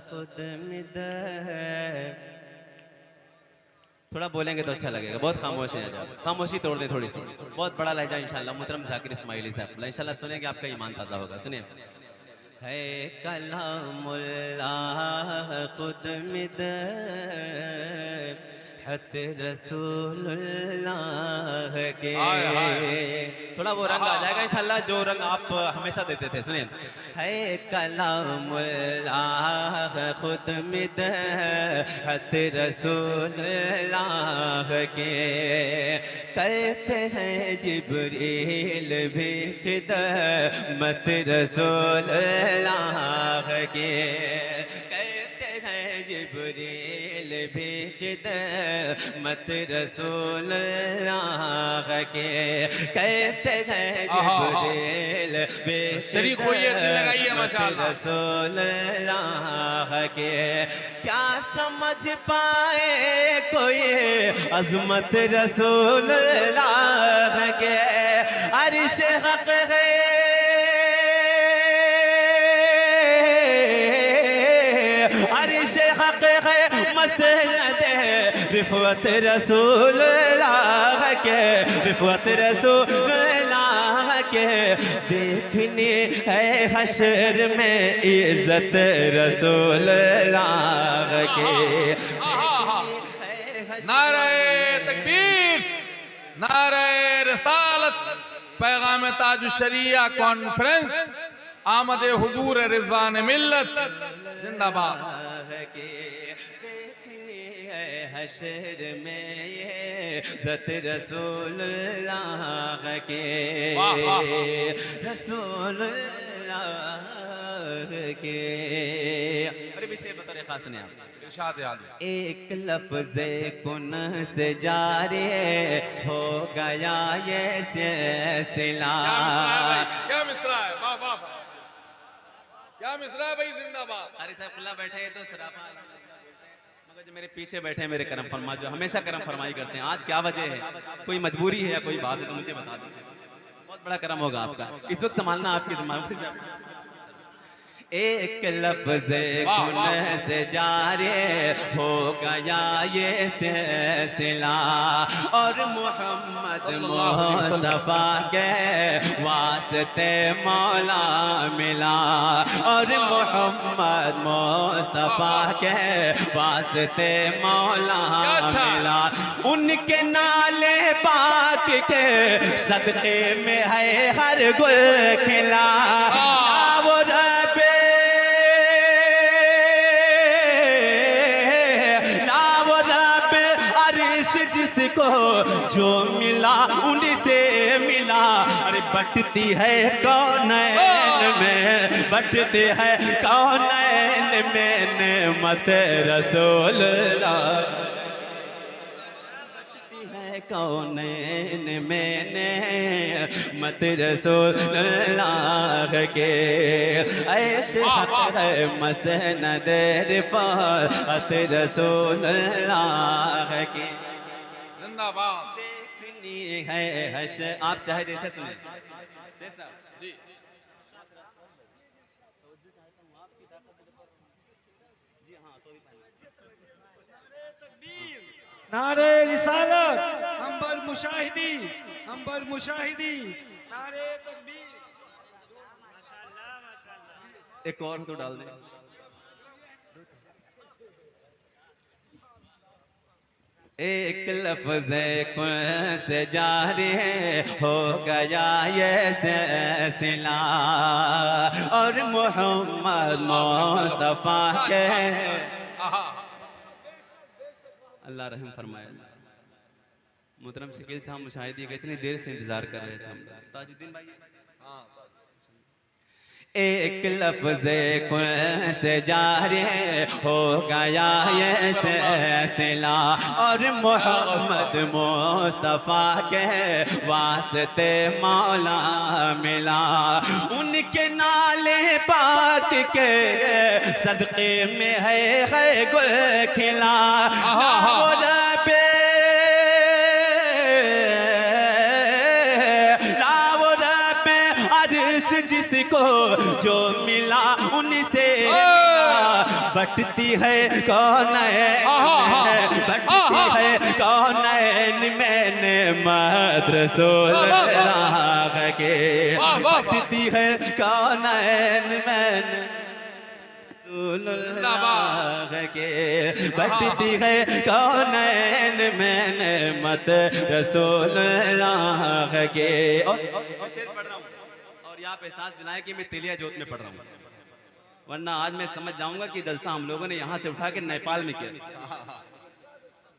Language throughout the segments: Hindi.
खुद मिद थोड़ा बोलेंगे तो अच्छा लगेगा। बहुत खामोश है आज, खामोशी तोड़ दे थोड़ी सी। बहुत बड़ा लहजा इंशाल्लाह मोहतरम जाकिर इस्माइली साहब इंशाल्लाह सुनेंगे, आपका ईमान ताज़ा होगा। सुनिए। है कलामुल्लाह खुद मिद हत रसूलुल्लाह के। हाय हाय हाय। थोड़ा वो रंग आ जाएगा इंशाल्लाह, जो रंग आप हमेशा देते थे। सुनिए। है कलामुल्लाह खुद मिद हत रसूलुल्लाह के। करते हैं जिब्रील भी खिदमत रसूलुल्लाह के। करते हैं जिब्रील भी खिदमत रसूलुल्लाह के। कहते हैं जिब्रील भी शरीक होइए, दिल लगाइए माशाअल्लाह। रसूलुल्लाह के। क्या समझ पाए कोई अजमत रसूलुल्लाह के। अर्श हक है अर्श हक है मसनद रिफवत रसूलुल्लाह के। रिफवत रसूलुल्लाह के। देखने है हशर में इज्जत रसूलुल्लाह के। नारे तकबीर, नारे रिसालत, पैगाम ताज शरिया कॉन्फ्रेंस, आमद हुजूर रिजवान मिल्लत जिंदाबाद। हशर में ये इज्जत रसूलुल्लाह के। रसूलुल्लाह के। अरे भी शेर बतौर खास ने आप इरशाद आली। एक लफ्ज़ कुन से जारे हो गया ये सिलसिला। क्या मिसरा है, वाह वाह, क्या मिसरा है भाई, जिंदाबाद। अरे साहब खुला बैठे तो सराफा, मगर जो मेरे पीछे बैठे हैं मेरे करम फरमा, जो हमेशा करम फरमाई करते हैं, आज क्या वजह है? कोई मजबूरी है या कोई बात है तो मुझे बता दो। बहुत बड़ा करम होगा आपका, इस वक्त संभालना आपकी जिम्मेदारी है। एक लफ्ज़ गुनाह से जारे हो गया ये सिलसिला। और मोहम्मद मुस्तफा के वास्ते मौला मिला। और मोहम्मद मुस्तफा के वास्ते मौला मिला। उनके नाले पाक के सदक़े में है हर गुल खिला। वो रबे जिसको जो मिला उनसे मिला। अरे बटती है कौनैन में, बटती है कौनैन में नेमत रसूलुल्लाह। बटती है कौनैन में नेमत रसूलुल्लाह के। ऐशे हक है मसनद रिफात रसूलुल्लाह के। देखनी है हश, आप चाहे जैसे सुने जी। नारे रिसालत, अंबर मुशाहिदी, अंबर मुशाहिदी, नारे तकबीर। एक और तो डाल दे। एक लफ्ज़ कुन से जारी हो गया ये सिलसिला। और मोहम्मद मुस्तफा के अल्लाह रहम फरमाए। मोहतरम शकील साहब मुशाहिदी का इतनी देर से इंतजार कर रहे थे हम। ताजुद्दीन भाई एक लफ्ज़ कुन से जारी हो गया ये सिलसिला। और मोहम्मद मुस्तफा के वास्ते मौला मिला। उनके नाले पाक के सदक़े में है गुल खिला। जिसको जो मिला उनसे मिला। बटती है कौनैन में, बटती है कौनैन में नेमत रसूलुल्लाह के, बटती है कौनैन में रसूलुल्लाह के, बटती है कौनैन में नेमत रसूलुल्लाह के। और शेर पढ़ रहा हूँ और यहाँ पे एहसास दिलाएं कि मैं तेलिया जोत में पढ़ रहा हूँ, वरना आज मैं समझ जाऊंगा कि जलसा हम लोगों ने यहाँ से उठा के नेपाल में किया।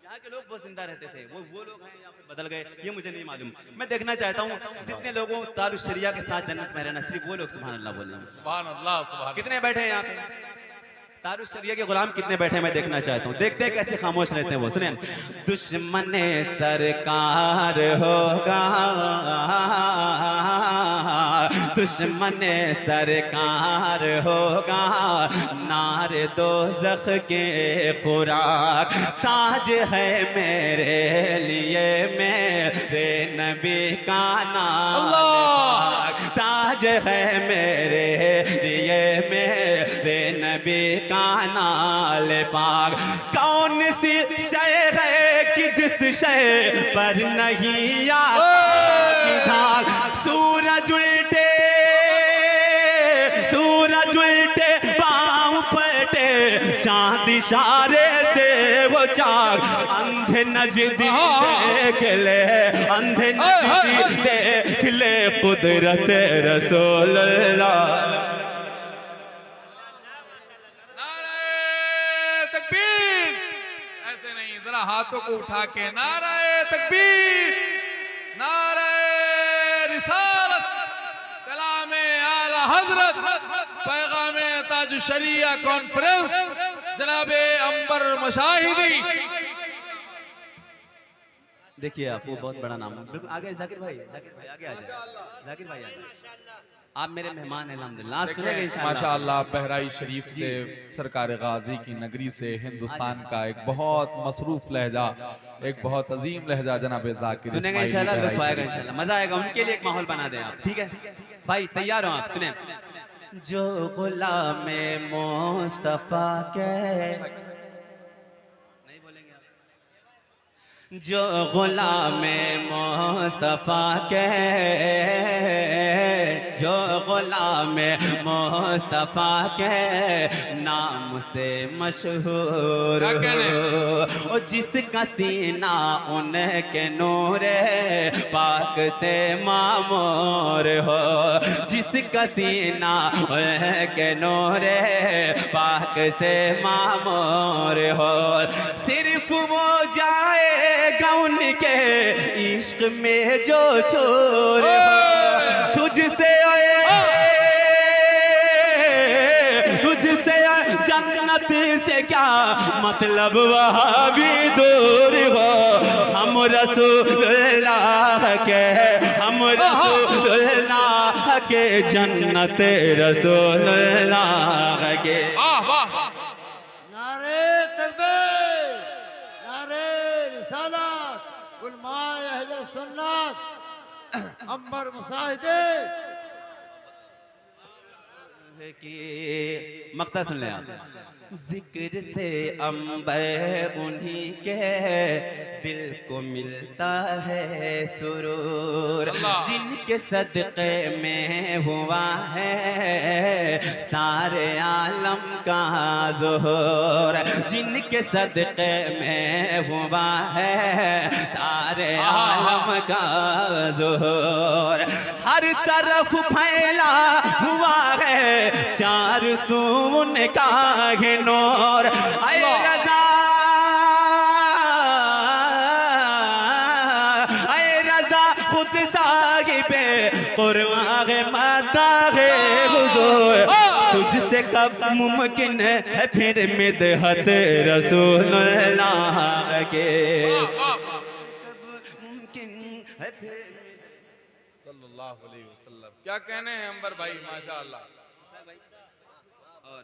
यहाँ के लोग बहुत जिंदा रहते थे, वो लोग हैं यहाँ पे बदल गए, ये मुझे नहीं मालूम। मैं देखना चाहता हूँ जितने लोगों तारुश शरिया के साथ जन्नत में रहना, सिर्फ वो लोग सुभान अल्लाह बोले। सुभान अल्लाह, सुभान कितने बैठे हैं यहाँ पे तारुश शरिया के गुलाम, कितने बैठे हैं मैं देखना चाहता हूँ। देखते हैं कैसे खामोश रहते हैं वो। सुने, दुश्मन सरकार होगा, दुश्मन सरकार होगा, नार दोज़ख के खुराक, ताज है मेरे लिए मेरे नबी का नाम पाक, ताज है मेरे लिए मेरे नबी का नाल पाक। कौन सी शय है कि जिस शय पर नहीं आग, सूरज उल्टे, सूरज उल्टे पाँव पलटे, चांद इशारे से वो चाक, अंधे नजदी देख ले, अंधे नजदी देख ले कुदरत रसूलुल्लाह। तकबीर, ऐसे नहीं, जरा हाथों को उठा के नारे तकबीर, नारे रिसालत, कलामे आला हजरत, पैगामे ताज शरिया कॉन्फ्रेंस, जनाबे अंबर मुशाहिदी। देखिए आप, वो बहुत बड़ा नाम है। बिल्कुल आगे जाकिर भाई, जाकिर भाई आगे आ जाए, जाकिर भाई आगे, आप मेरे मेहमान हैं अल्हम्दुलिल्लाह, सुनेंगे इंशाअल्लाह। माशाअल्लाह, बहराइच शरीफ से, सरकार गाजी की नगरी से, हिंदुस्तान का एक बहुत मसरूफ लहजा, एक बहुत अजीम लहजा जनाब जाकिर सुनेंगे इंशाअल्लाह, लुत्फ आएगा इंशाअल्लाह, मजा आएगा। उनके लिए एक माहौल बना दें आप, ठीक है भाई? तैयार हो आप? सुने, जो गुलाम मुस्तफा के, नहीं बोलेंगे आप, जो गुलाम मुस्तफा के, जो गुलाम मुस्तफा के नाम से मशहूर हो, जिसका सीना उनके नूरे पाक से मामूर हो, जिसका सीना उनके नूरे पाक से मामूर हो, सिर्फ वो जाएगा उनके इश्क में जो चोर हो, तुझसे तुझसे जन्नत से क्या मतलब, वहाँ भी दूर हो, हम रसूलुल्लाह के, हम रसूलुल्लाह के, जन्नत रसूलुल्लाह के। नारे तकबीर, नारे रिसालत, उलमाए अहले सुन्नत, अंबर मुशाहिदे की मक्ता सुन लें आप। जिक्र से अंबर उन्हीं के दिल को मिलता है सुरूर, जिनके सदक़े में हुआ है सारे आलम का ज़ुहूर, जिनके सदक़े में हुआ है सारे आलम का ज़ुहूर, हर तरफ फैला हुआ है चार सून का नूर। ऐ रज़ा, ऐ रज़ा खुद साहिबे क़ुरआन मदाहे हुज़ूर, तुझसे कब मुमकिन है फिर मिदहत रसूलुल्लाह के, मुमकिन है फिर सल्लल्लाहु अलैहि वसल्लम। क्या कहने हैं अंबर भाई, माशाअल्लाह। और